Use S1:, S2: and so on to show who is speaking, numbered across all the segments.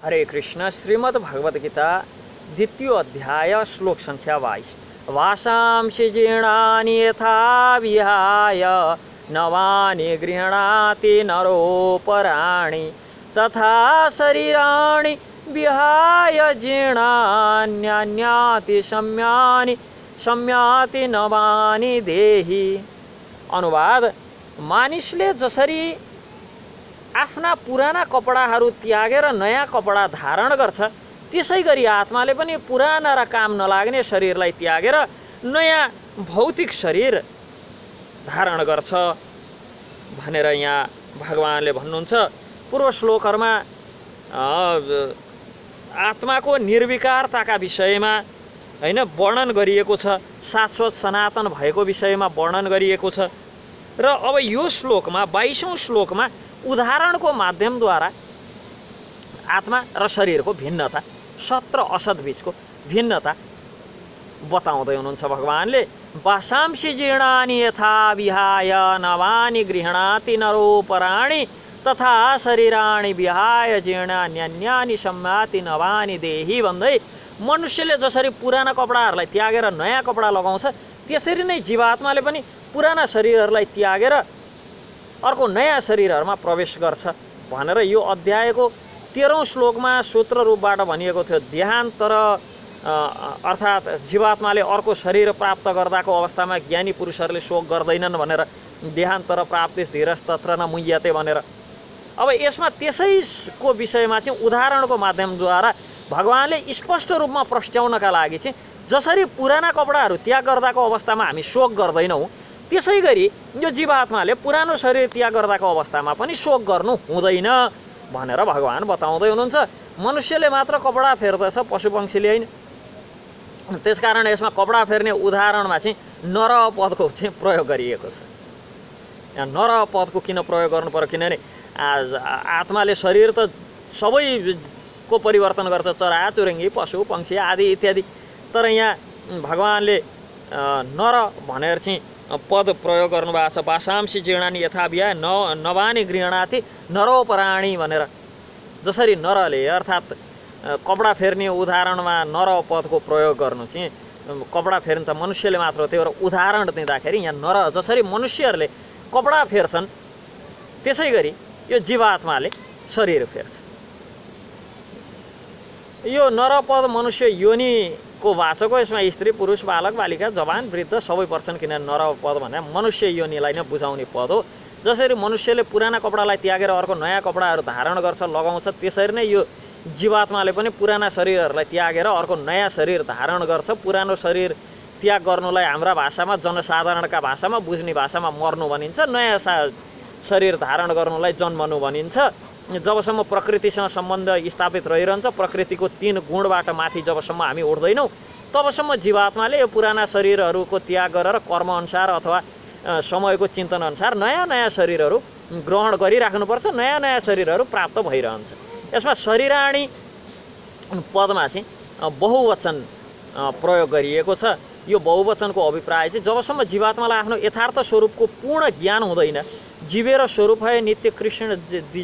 S1: हरे कृष्ण। श्रीमद् भगवद गीता द्वितीय अध्याय श्लोक संख्या 22। वासांसि जीर्णानि यथा विहाय नवानि गृह्णाति नरोपराणि तथा शरीराणि विहाय जीर्णान्यान्याति सम्याति नवानि देहि। अनुवाद, मानिसले जसरी आफ्ना पुराना कपडाहरू त्यागेर नयाँ कपडा धारण गर्छ, त्यसै गरी आत्माले पनि पुराना र काम नलाग्ने शरीरलाई त्यागेर नयाँ भौतिक शरीर धारण गर्छ भनेर यहाँ भगवानले भन्नुहुन्छ। पूर्व श्लोकहरूमा आत्माको निर्विकारताका विषयमा हैन वर्णन गरिएको छ, शाश्वत सनातन भएको विषयमा वर्णन गरिएको छ। र अब यो श्लोकमा 22औं श्लोकमा उदाहरणको माध्यमद्वारा आत्मा र शरीरको भिन्नता, सत र असत बीचको भिन्नता बताउँदै हुनुहुन्छ भगवानले। वासांसि जीर्णानि यथा विहाय नवानि गृह्णाति नरोपराणि तथा शरीराणि विहाय जीर्णान्यान्यानि सम्याति नवानि देहि भन्दै मनुष्यले जसरी पुराना कपडाहरूलाई त्यागेर नयाँ कपडा लगाउँछ, त्यसरी नै जीवात्माले पनि पुराना शरीरहरूलाई त्यागेर अर्को नयाँ शरीरहरूमा प्रवेश गर्छ भनेर यो अध्यायको 13औं श्लोकमा सूत्र रूपबाट भनिएको थियो। देहान्त र अर्थात् जीवात्माले अर्को शरीर प्राप्त गर्दाको अवस्थामा ज्ञानी पुरुषहरूले शोक गर्दैनन् भनेर देहान्त र प्राप्ति धीरस्तत्र न मुह्यते भनेर। अब यसमा त्यसैको विषयमा चाहिँ उदाहरणको माध्यमद्वारा भगवानले स्पष्ट रूपमा प्रस्ट्याउनका लागि चाहिँ जसरी पुराना कपडाहरू त्याग गर्दाको अवस्थामा हामी शोक गर्दैनौँ, त्यसै गरी यो जीवात्माले पुरानो शरीर त्याग गर्दाको अवस्थामा पनि शोक गर्नु हुँदैन भनेर भगवान बताउँदै हुनुहुन्छ। मनुष्यले मात्र कपडा फेर्दछ, पशुपक्षीले होइन। त्यसकारण यसमा कपडा फेर्ने उदाहरणमा चाहिँ नर पदको चाहिँ प्रयोग गरिएको छ। यहाँ नर पदको किन प्रयोग गर्नु पर्यो? किनभने आत्माले शरीर त सबैको परिवर्तन गर्छ, चराचुरुङ्गी पशु पक्षी आदि इत्यादि। तर यहाँ भगवानले नर भनेर चाहिँ पद प्रयोग गर्नुभएको छ। वासांसि जीर्णानि यथा विहाय नवानि गृह्णाति नरोपराणि भनेर। जसरी नरले अर्थात् कपडा फेर्ने उदाहरणमा नर पदको प्रयोग गर्नु चाहिँ कपडा फेर्नु त मनुष्यले मात्र हो, त्यही भएर उदाहरण दिँदाखेरि यहाँ नर जसरी मनुष्यहरूले कपडा फेर्छन् त्यसै गरी यो जीवात्माले शरीर फेर्छ। यो नरपद मनुष्य योनिको वाचक हो। यसमा स्त्री पुरुष बालक बालिका जवान वृद्ध सबै पर्छन्, किन नरपद भने मनुष्य योनिलाई नै बुझाउने पद हो। जसरी मनुष्यले पुराना कपडालाई त्यागेर अर्को नयाँ कपडाहरू धारण गर्छ, लगाउँछ, त्यसरी नै यो जीवात्माले पनि पुराना शरीरहरूलाई त्यागेर अर्को नयाँ शरीर धारण गर्छ। पुरानो शरीर त्याग गर्नुलाई हाम्रा भाषामा, जनसाधारणका भाषामा, बुझ्ने भाषामा मर्नु भनिन्छ। नयाँ शरीर धारण गर्नुलाई जन्मनु भनिन्छ। जबसम्म प्रकृतिसँग सम्बन्ध स्थापित रहिरहन्छ, प्रकृतिको 3 गुणबाट माथि जबसम्म हामी उठ्दैनौँ, तबसम्म जीवात्माले यो पुराना शरीरहरूको त्याग गरेर कर्मअनुसार अथवा समयको चिन्तनअनुसार नयाँ नयाँ शरीरहरू ग्रहण गरिराख्नुपर्छ, नयाँ नयाँ शरीरहरू प्राप्त भइरहन्छ। यसमा शरीराणी पदमा चाहिँ बहुवचन प्रयोग गरिएको छ। यो बहुवचनको अभिप्राय चाहिँ जबसम्म जीवात्मालाई आफ्नो यथार्थ स्वरूपको पूर्ण ज्ञान हुँदैन, जीवेर स्वरूप है नित्य कृष्ण,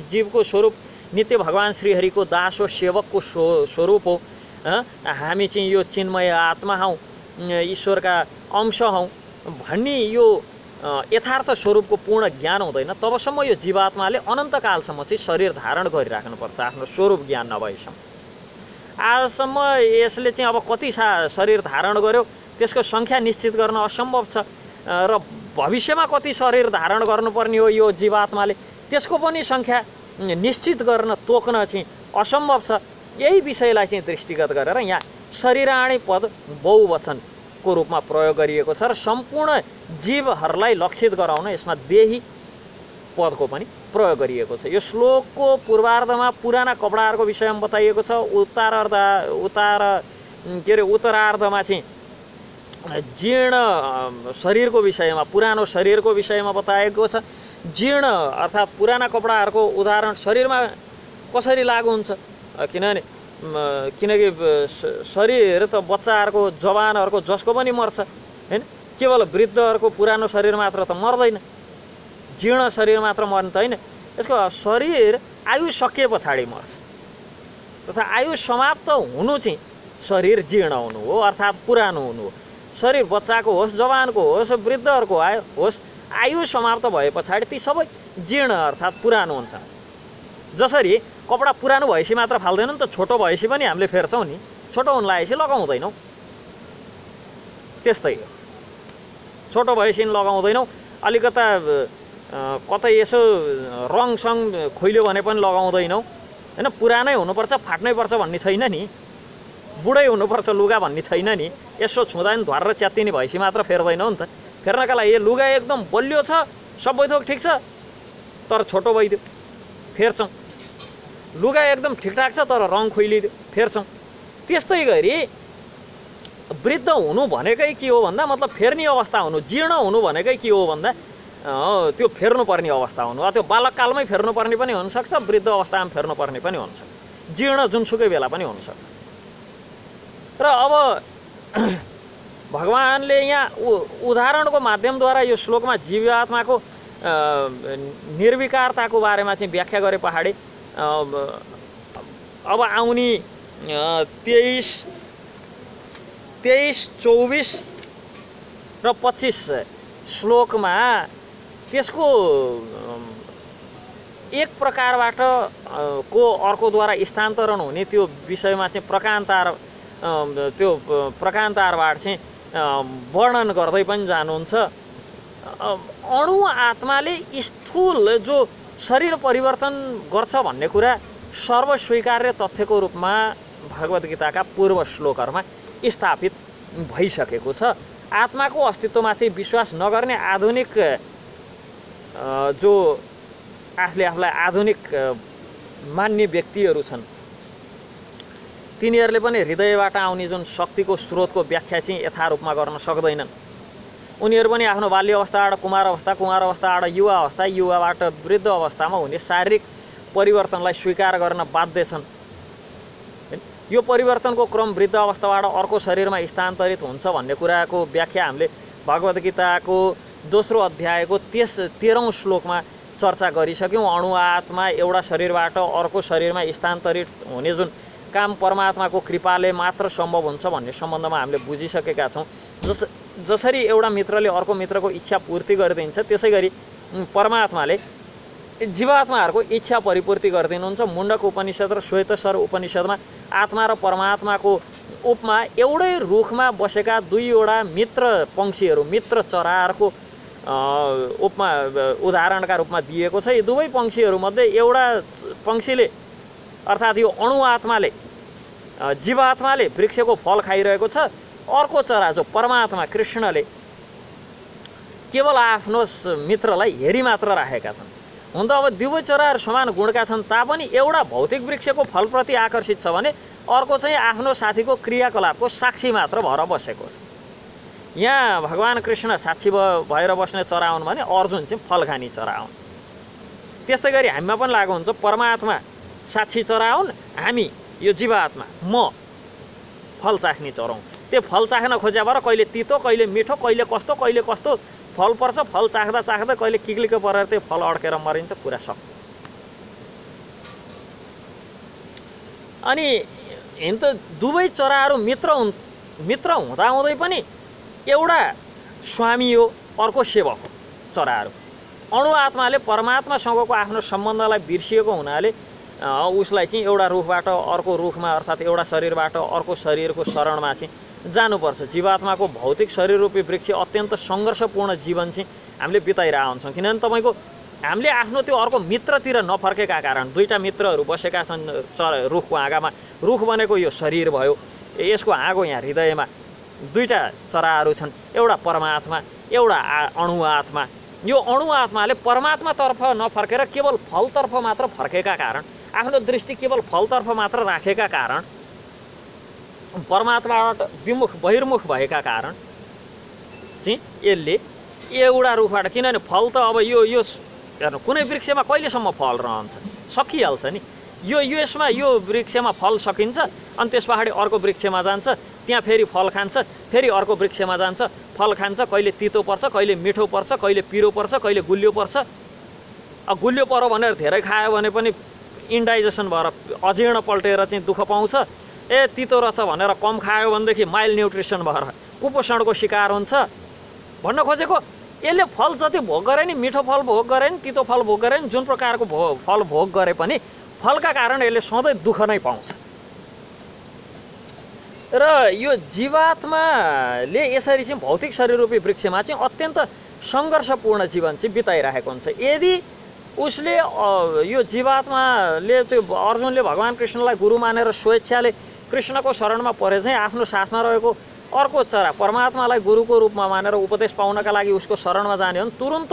S1: जीवको स्वरूप नित्य भगवान श्रीहरिको दास हो, सेवकको स्वरूप हो, हामी चाहिँ यो चिन्मय आत्मा हौँ, ईश्वरका अंश हौँ भन्ने यो यथार्थ स्वरूपको पूर्ण ज्ञान हुँदैन, तबसम्म यो जीवात्माले अनन्तकालसम्म चाहिँ शरीर धारण गरिराख्नुपर्छ आफ्नो स्वरूप ज्ञान नभएसम्म। आजसम्म यसले चाहिँ अब कति शरीर धारण गर्यो त्यसको सङ्ख्या निश्चित गर्न असम्भव छ, र भविष्यमा कति शरीर धारण गर्नुपर्ने हो यो जीवात्माले त्यसको पनि सङ्ख्या निश्चित गर्न तोक्न चाहिँ असम्भव छ। यही विषयलाई चाहिँ दृष्टिगत गरेर यहाँ शरीराणी पद बहुवचनको रूपमा प्रयोग गरिएको छ र सम्पूर्ण जीवहरूलाई लक्षित गराउन यसमा देही पदको पनि प्रयोग गरिएको छ। यो श्लोकको पूर्वार्धमा पुराना कपडाहरूको विषयमा बताइएको छ, उत्तरार्धमा चाहिँ जीर्ण शरीरको विषयमा, पुरानो शरीरको विषयमा बताएको छ। जीर्ण अर्थात् पुराना कपडाहरूको उदाहरण शरीरमा कसरी लागु हुन्छ? किनकि शरीर त बच्चाहरूको, जवानहरूको जसको पनि मर्छ हैन, केवल वृद्धहरूको पुरानो शरीर मात्र त मर्दैन, जीर्ण शरीर मात्र मर्न त होइन, यसको शरीर आयु सकिए पछाडि मर्छ। तथा आयु समाप्त हुनु चाहिँ शरीर जीर्ण हुनु हो, अर्थात् पुरानो हुनु हो। शरीर बच्चाको होस्, जवानको होस्, वृद्धहरूको होस्, आयु समाप्त भए पछाडि ती सबै जीर्ण अर्थात् पुरानो हुन्छ। जसरी कपडा पुरानो भएपछि मात्र फाल्दैनौँ त, छोटो भएपछि पनि हामीले फेर्छौँ नि, छोटो हुन लागेपछि लगाउँदैनौँ। त्यस्तै हो, छोटो भएपछि लगाउँदैनौँ, अलिकता कतै यसो रङसङ खोइल्यो भने पनि लगाउँदैनौँ होइन। पुरानै हुनुपर्छ, फाट्नै पर्छ भन्ने छैन नि, बुढै हुनुपर्छ लुगा भन्ने छैन नि। यसो छुँदा नि धुवार च्यात्तिने भएपछि मात्र फेर्दैनौँ नि त। फेर्नका लागि यो लुगा एकदम बलियो छ, सबै थोक ठिक छ, तर छोटो भइदियो, फेर्छौँ। लुगा एकदम ठिकठाक छ तर रङ खोइलिदियो, फेर्छौँ। त्यस्तै गरी वृद्ध हुनु भनेकै के हो भन्दा मतलब फेर्ने अवस्था हुनु। जीर्ण हुनु भनेकै के हो भन्दा त्यो फेर्नुपर्ने अवस्था हुनु। त्यो बालककालमै फेर्नुपर्ने पनि हुनसक्छ, वृद्ध अवस्थामा फेर्नुपर्ने पनि हुनसक्छ, जीर्ण जुनसुकै बेला पनि हुनसक्छ। र अब भगवानले यहाँ उदाहरणको माध्यमद्वारा यो श्लोकमा जीवात्माको निर्विकारताको बारेमा चाहिँ व्याख्या गरे पछाडि अब आउने 23, 24 र 25 श्लोकमा त्यसको एक प्रकारबाट को अर्कोद्वारा स्थानान्तरण हुने त्यो विषयमा चाहिँ त्यो प्रकान्तारबाट चाहिँ वर्णन गर्दै पनि जानुहुन्छ। अणु आत्माले स्थूल जो शरीर परिवर्तन गर्छ भन्ने कुरा सर्वस्वीकार्य तथ्यको रूपमा भगवद् गीताका पूर्व श्लोकहरूमा स्थापित भइसकेको छ। आत्माको अस्तित्वमाथि विश्वास नगर्ने आधुनिक जो आफूलाई आधुनिक मान्ने व्यक्तिहरू छन्, तिनीहरूले पनि हृदयबाट आउने जुन शक्तिको स्रोतको व्याख्या चाहिँ यथारूपमा गर्न सक्दैनन्। उनीहरू पनि आफ्नो बाल्य अवस्थाबाट कुमार अवस्थाबाट युवा अवस्था, युवाबाट वृद्ध अवस्थामा हुने शारीरिक परिवर्तनलाई स्वीकार गर्न बाध्य छन्। यो परिवर्तनको क्रम वृद्ध अवस्थाबाट अर्को शरीरमा स्थानान्तरित हुन्छ भन्ने कुराको व्याख्या हामीले भगवद् गीताको दोस्रो अध्यायको 13औं श्लोकमा चर्चा गरिसक्यौँ। अणु आत्मा एउटा शरीरबाट अर्को शरीरमा स्थानान्तरित हुने जुन काम परमात्माको कृपाले मात्र सम्भव हुन्छ भन्ने सम्बन्धमा हामीले बुझिसकेका छौँ। जसरी एउटा मित्रले अर्को मित्रको इच्छा पूर्ति गरिदिन्छ, त्यसै गरी परमात्माले जीवात्माहरूको इच्छा परिपूर्ति गरिदिनुहुन्छ। मुण्डक उपनिषद र श्वेतस्वर उपनिषदमा आत्मा र परमात्माको उपमा एउटै रुखमा बसेका दुईवटा मित्र पंक्षीहरू, मित्र चराहरूको उपमा उदाहरणका रूपमा दिएको छ। यी दुवै पंक्षीहरूमध्ये एउटा पंक्षीले अर्थात् यो अणु आत्माले, जीवात्माले वृक्षको फल खाइरहेको छ, अर्को चरा जो परमात्मा कृष्णले केवल आफ्नो मित्रलाई हेरी मात्र राखेका छन्। हुन त अब दुवै चराहरू समान गुणका छन् तापनि एउटा भौतिक वृक्षको फलप्रति आकर्षित छ भने अर्को चाहिँ आफ्नो साथीको क्रियाकलापको साक्षी मात्र भएर बसेको छ। यहाँ भगवान कृष्ण साक्षी भएर बस्ने चरा हुन् भने अर्जुन चाहिँ फल खाने चरा हुन्। त्यस्तै गरी हामीमा पनि लागु हुन्छ, परमात्मा साक्षी चरा हुन्, हामी यो जीवात्मा म फल चाख्ने चरा हुँ। त्यो फल चाख्न खोज्या भएर कहिले तितो, कहिले मिठो, कहिले कस्तो फल पर्छ। फल चाख्दा चाख्दै कहिले किक्लिको परेर त्यो फल अड्केर मरिन्छ, कुरा सक्छ। अनि हिँड त दुवै चराहरू मित्र हुँदाहुँदै पनि एउटा स्वामी हो, अर्को सेवक हो चराहरू। अणु आत्माले परमात्मासँगको आफ्नो सम्बन्धलाई बिर्सिएको हुनाले उसलाई चाहिँ एउटा रुखबाट अर्को रुखमा अर्थात् एउटा शरीरबाट अर्को शरीरको शरणमा चाहिँ जानुपर्छ। जीवात्माको भौतिक शरीर रूपी वृक्ष अत्यन्त सङ्घर्षपूर्ण जीवन चाहिँ हामीले बिताइरहेका हुन्छौँ। किनभने तपाईँको हामीले आफ्नो त्यो अर्को मित्रतिर नफर्केका कारण दुईवटा मित्रहरू बसेका छन् रुखको हाँगामा। रुख भनेको यो शरीर भयो, यसको हाँगो यहाँ हृदयमा दुईवटा चराहरू छन्, एउटा परमात्मा, एउटा अणु आत्मा। यो अणु आत्माले परमात्मातर्फ नफर्केर केवल फलतर्फ मात्र फर्केका कारण, आफ्नो दृष्टि केवल फलतर्फ मात्र राखेका कारण, परमात्माबाट बहिर्मुख भएका कारण चाहिँ यसले एउटा रुखबाट, किनभने फल त अब यो हेर्नु कुनै वृक्षमा कहिलेसम्म फल रहन्छ, सकिहाल्छ नि। यसमा यो वृक्षमा फल सकिन्छ, अनि त्यस पछाडि अर्को वृक्षमा जान्छ, त्यहाँ फेरि फल खान्छ, फेरि अर्को वृक्षमा जान्छ, फल खान्छ। कहिले तितो पर्छ, कहिले मिठो पर्छ, कहिले पिरो पर्छ, कहिले गुलियो पर्छ। गुलियो पऱ्यो भनेर धेरै खायो भने पनि इन्डाइजेसन भएर अजीर्ण पल्टेर चाहिँ दुःख पाउँछ, ए तितो रहेछ भनेर कम खायो भनेदेखि माइल्ड न्युट्रिसन भएर कुपोषणको शिकार हुन्छ भन्न खोजेको। यसले फल जति भोग गरे नि, मिठो फल भोग गरे नि, तितो फल भोग गरे नि, जुन प्रकारको फल भोग गरे पनि फलका कारण यसले सधैँ दुःख नै पाउँछ। र यो जीवात्माले यसरी चाहिँ भौतिक शरीररूपी वृक्षमा चाहिँ अत्यन्त सङ्घर्षपूर्ण जीवन चाहिँ बिताइरहेको हुन्छ। यदि उसले यो जीवात्माले त्यो अर्जुनले भगवान् कृष्णलाई गुरु मानेर स्वेच्छाले कृष्णको शरणमा परे चाहिँ आफ्नो साथमा रहेको अर्को चरा परमात्मालाई गुरुको रूपमा मानेर उपदेश पाउनका लागि उसको शरणमा जाने हो भने तुरुन्त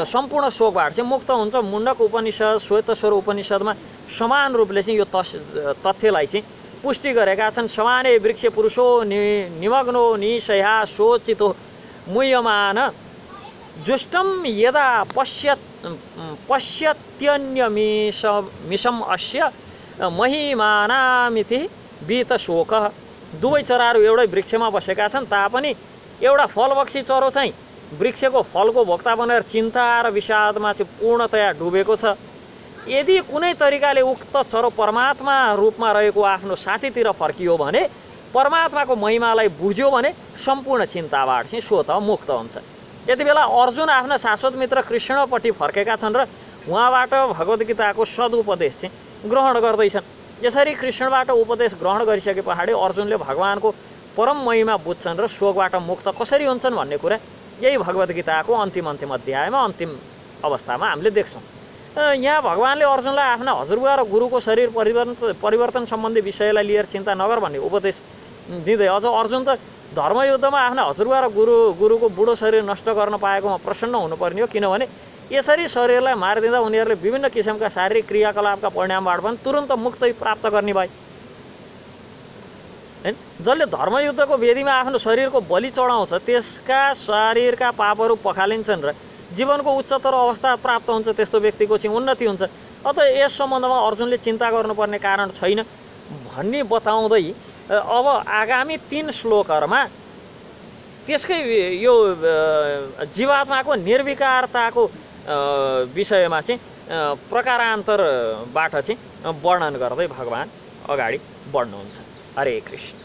S1: सम्पूर्ण शोकबाट चाहिँ मुक्त हुन्छ। मुण्डक उपनिषद, श्वेतस्वर उपनिषदमा समान रूपले चाहिँ यो तथ्यलाई चाहिँ पुष्टि गरेका छन्। समाने वृक्ष पुरुषो निमग्नो निशया शोचितो मुह्यमान जुष्टम यदा पश्यत्यन्यमिषम अस्य महिमानामिति वीतशोकः। दुवै चराहरू एउटै वृक्षमा बसेका छन् तापनि एउटा फलबक्षी चरो चाहिँ वृक्षको फलको भोक्ता बनेर चिन्ता र विषादमा चाहिँ पूर्णतया डुबेको छ। यदि कुनै तरिकाले उक्त चरो परमात्मा रूपमा रहेको आफ्नो साथीतिर फर्कियो भने, परमात्माको महिमालाई बुझ्यो भने सम्पूर्ण चिन्ताबाट चाहिँ स्वतः मुक्त हुन्छ। यति बेला अर्जुन आफ्ना शाश्वत मित्र कृष्णपट्टि फर्केका छन् र उहाँबाट भगवद् गीताको सदुपदेश चाहिँ ग्रहण गर्दैछन्। यसरी कृष्णबाट उपदेश ग्रहण गरिसके पछाडि अर्जुनले भगवानको परम महिमा बुझ्छन् र शोकबाट मुक्त कसरी हुन्छन् भन्ने कुरा यही भगवद् गीताको अन्तिम अध्यायमा अन्तिम अवस्थामा हामीले देख्छौँ। यहाँ भगवानले अर्जुनलाई आफ्ना हजुरबुवा र गुरुको शरीर परिवर्तन सम्बन्धी विषयलाई लिएर चिन्ता नगर भन्ने उपदेश दिँदै अझ अर्जुन त धर्मयुद्धमा आफ्ना हजुरबुवा र गुरुको बुढो शरीर नष्ट गर्न पाएकोमा प्रसन्न हुनुपर्ने हो, किनभने यसरी शरीरलाई मारिदिँदा उनीहरूले विभिन्न किसिमका शारीरिक क्रियाकलापका परिणामबाट पनि तुरन्त मुक्ति प्राप्त गर्ने भए। हैन, जसले धर्मयुद्धको वेदीमा आफ्नो शरीरको बलि चढाउँछ त्यसका शरीरका पापहरू पखालिन्छन् र जीवनको उच्चतर अवस्था प्राप्त हुन्छ, त्यस्तो व्यक्तिको चाहिँ उन्नति हुन्छ। अत यस सम्बन्धमा अर्जुनले चिन्ता गर्नुपर्ने कारण छैन भन्ने बताउँदै अब आगामी 3 श्लोकहरूमा त्यसकै यो जीवात्माको निर्विकारताको विषयमा चाहिँ प्रकारान्तरबाट चाहिँ वर्णन गर्दै भगवान् अगाडि बढ्नुहुन्छ। हरे कृष्ण।